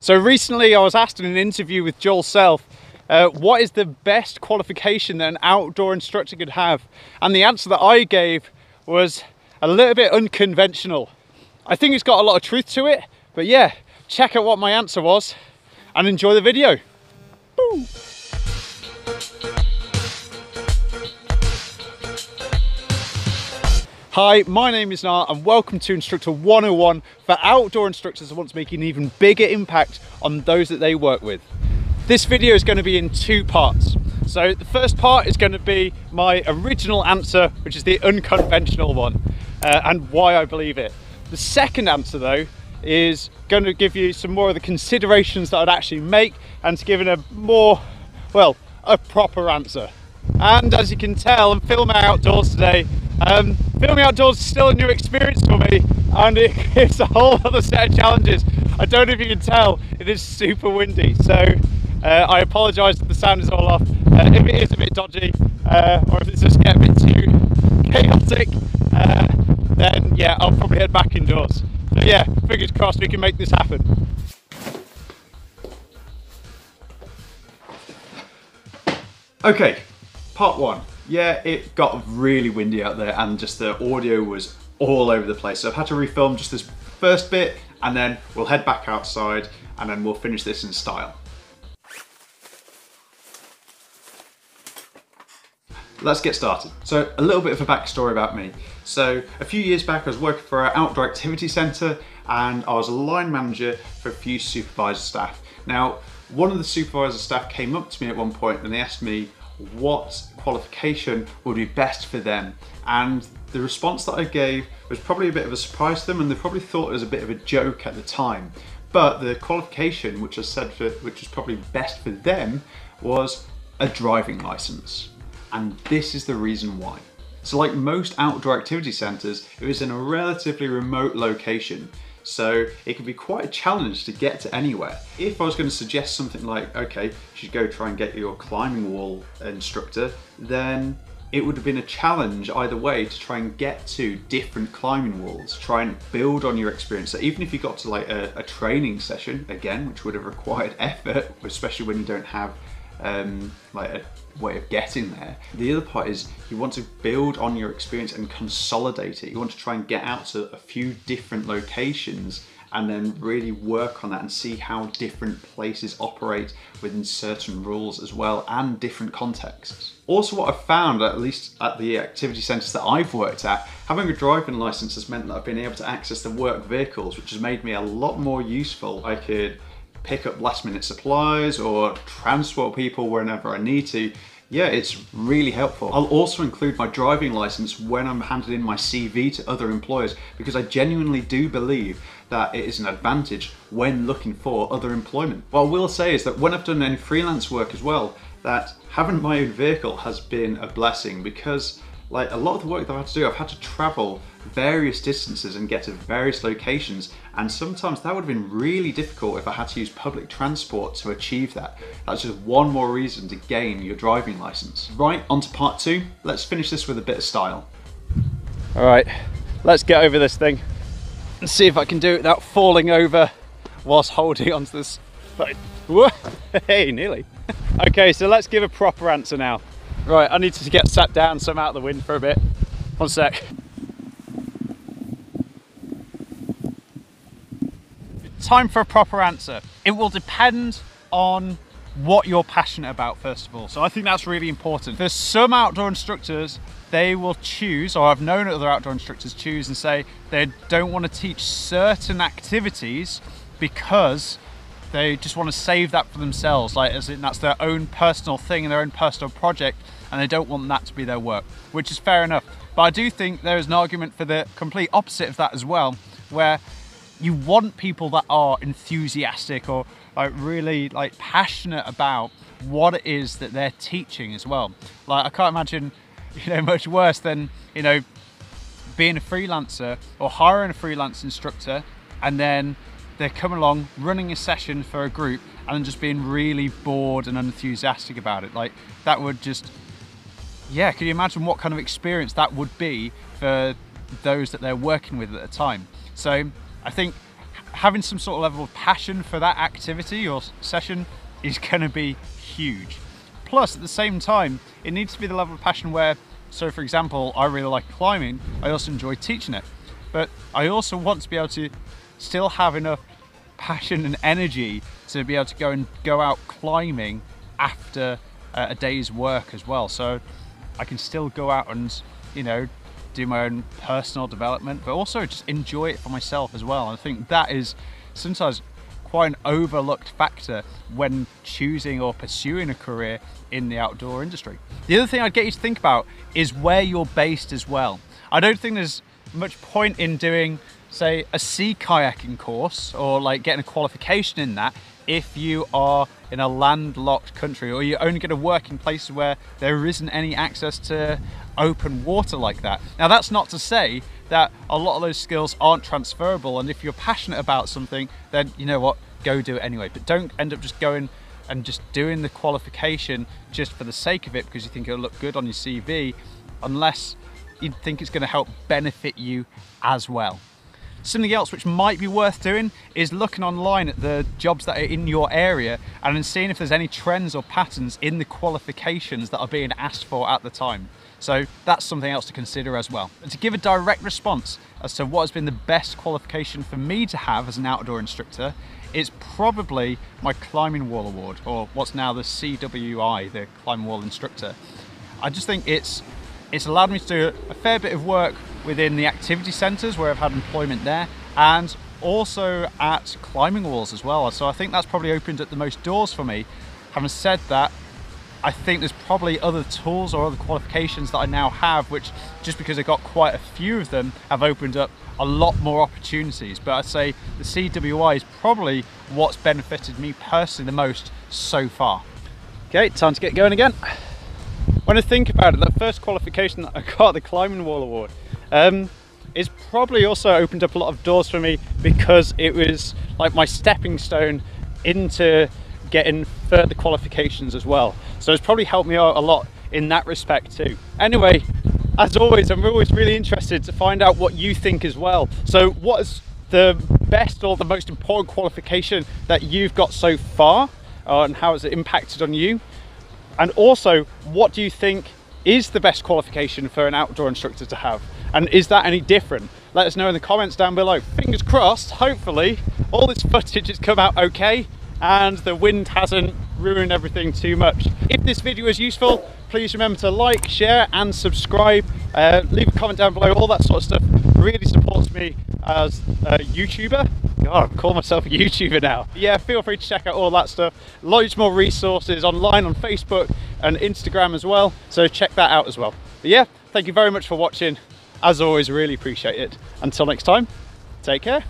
So recently I was asked in an interview with Joel Self, what is the best qualification that an outdoor instructor could have? And the answer that I gave was a little bit unconventional. I think it's got a lot of truth to it, but yeah, check out what my answer was and enjoy the video. Boom. Hi, my name is Nart and welcome to Instructor 101 for outdoor instructors who want to make an even bigger impact on those that they work with. This video is going to be in two parts. So the first part is going to be my original answer, which is the unconventional one, and why I believe it. The second answer though is going to give you some more of the considerations that I'd actually make and to give it a more, well, a proper answer. And as you can tell, I'm filming outdoors today. Filming outdoors is still a new experience for me, and it's a whole other set of challenges. I don't know if you can tell, it is super windy, so I apologise if the sound is all off. If it is a bit dodgy, or if it's just getting a bit too chaotic, then yeah, I'll probably head back indoors. So yeah, fingers crossed we can make this happen. Okay, part one. Yeah, it got really windy out there and just the audio was all over the place. So I've had to refilm just this first bit and then we'll head back outside and then we'll finish this in style. Let's get started. So a little bit of a backstory about me. So a few years back I was working for an outdoor activity centre and I was a line manager for a few supervisor staff. Now, one of the supervisor staff came up to me at one point and they asked me what qualification would be best for them, and the response that I gave was probably a bit of a surprise to them and they probably thought it was a bit of a joke at the time, but the qualification which I said which was probably best for them was a driving license, and this is the reason why. So like most outdoor activity centres, it was in a relatively remote location, so it could be quite a challenge to get to anywhere. If I was going to suggest something like, okay, you should go try and get your climbing wall instructor, then it would have been a challenge either way to try and get to different climbing walls, try and build on your experience. So even if you got to like a training session, again, which would have required effort, especially when you don't have like a way of getting there. The other part is you want to build on your experience and consolidate it. You want to try and get out to a few different locations and then really work on that and see how different places operate within certain rules as well and different contexts. Also, what I've found, at least at the activity centres that I've worked at, having a driving licence has meant that I've been able to access the work vehicles, which has made me a lot more useful. I could pick up last minute supplies or transport people whenever I need to. Yeah, it's really helpful. I'll also include my driving license when I'm handing in my CV to other employers because I genuinely do believe that it is an advantage when looking for other employment. What I will say is that when I've done any freelance work as well, that having my own vehicle has been a blessing because like a lot of the work that I've had to do, I've had to travel various distances and get to various locations, and sometimes that would have been really difficult if I had to use public transport to achieve that. That's just one more reason to gain your driving license. Right, on to part two. Let's finish this with a bit of style. All right, let's get over this thing and see if I can do it without falling over whilst holding onto this. Hey, nearly. Okay, so let's give a proper answer now. Right, I need to get sat down so I'm out of the wind for a bit. One sec. Time for a proper answer. It will depend on what you're passionate about, first of all. So I think that's really important. For some outdoor instructors, they will choose, or I've known other outdoor instructors choose and say they don't want to teach certain activities because they just want to save that for themselves, like as in that's their own personal thing and their own personal project, and they don't want that to be their work, which is fair enough. But I do think there is an argument for the complete opposite of that as well, where you want people that are enthusiastic or like really like passionate about what it is that they're teaching as well. Like I can't imagine, you know, much worse than, you know, being a freelancer or hiring a freelance instructor and then they're coming along running a session for a group and then just being really bored and unenthusiastic about it. Like that would just, yeah, can you imagine what kind of experience that would be for those that they're working with at the time? So I think having some sort of level of passion for that activity or session is going to be huge. Plus, at the same time, it needs to be the level of passion where, so for example, I really like climbing, I also enjoy teaching it, but I also want to be able to still have enough passion and energy to be able to go out climbing after a day's work as well. So I can still go out and, you know, do my own personal development, but also just enjoy it for myself as well. And I think that is sometimes quite an overlooked factor when choosing or pursuing a career in the outdoor industry. The other thing I'd get you to think about is where you're based as well. I don't think there's much point in doing, say, a sea kayaking course or like getting a qualification in that if you are in a landlocked country, or you're only going to work in places where there isn't any access to open water like that. Now, that's not to say that a lot of those skills aren't transferable, and if you're passionate about something, then you know what, go do it anyway. But don't end up just going and just doing the qualification just for the sake of it because you think it'll look good on your CV, unless you think it's going to help benefit you as well. Something else which might be worth doing is looking online at the jobs that are in your area and then seeing if there's any trends or patterns in the qualifications that are being asked for at the time. So that's something else to consider as well. And to give a direct response as to what has been the best qualification for me to have as an outdoor instructor, it's probably my Climbing Wall Award, or what's now the CWI, the Climbing Wall Instructor. I just think it's allowed me to do a fair bit of work within the activity centres where I've had employment there, and also at climbing walls as well. So I think that's probably opened up the most doors for me. Having said that, I think there's probably other tools or other qualifications that I now have, which just because I got quite a few of them have opened up a lot more opportunities. But I'd say the CWI is probably what's benefited me personally the most so far. Okay, time to get going again. When I think about it, that first qualification that I got, the Climbing Wall Award, it's probably also opened up a lot of doors for me because it was like my stepping stone into getting further qualifications as well. So it's probably helped me out a lot in that respect too. Anyway, as always, I'm always really interested to find out what you think as well. So what is the best or the most important qualification that you've got so far, and how has it impacted on you? And also, what do you think is the best qualification for an outdoor instructor to have? And is that any different? Let us know in the comments down below. Fingers crossed, hopefully, all this footage has come out okay and the wind hasn't ruined everything too much. If this video is useful, please remember to like, share and subscribe. Leave a comment down below. All that sort of stuff really supports me as a YouTuber. God, I call myself a YouTuber now. Yeah, feel free to check out all that stuff. Loads more resources online on Facebook and Instagram as well, so check that out as well. But yeah, thank you very much for watching. As always, really appreciate it. Until next time, take care.